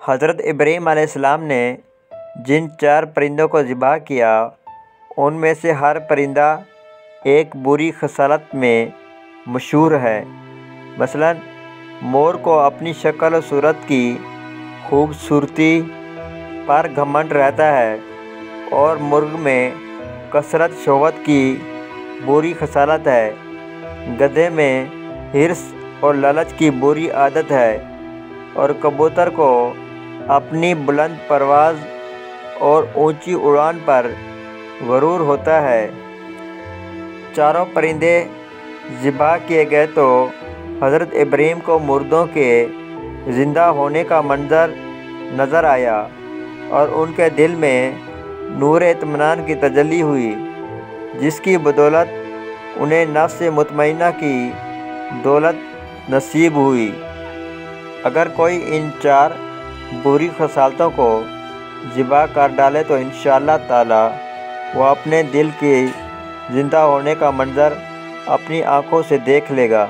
حضرت ابراہیم علیہ السلام نے جن 4 پرندوں کو ذبح کیا ان میں سے ہر پرندہ ایک بری خصلت میں مشہور ہے۔ مثلاً مور کو اپنی شکل و صورت کی خوبصورتی پر گھمنڈ رہتا ہے، اور مرغ میں کثرت شہوت کی بری خصلت ہے۔ گدھے میں حرص اور لالچ کی بری عادت ہے، اور کبوتر کو اپنی بلند پرواز اور اونچی اڑان پر غرور ہوتا ہے۔ چاروں پرندے ذبح کیے گئے تو حضرت ابراہیم کو مردوں کے زندہ ہونے کا منظر نظر آیا، اور ان کے دل میں نور اطمینان کی تجلی ہوئی، جس کی بدولت انہیں نفس مطمئنہ کی دولت نصیب ہوئی۔ اگر کوئی ان 4 بری خصلتوں کو ذبح کر ڈالے تو انشاءاللہ تعالی وہ اپنے دل کے زندہ ہونے کا منظر اپنی آنکھوں سے دیکھ لے گا۔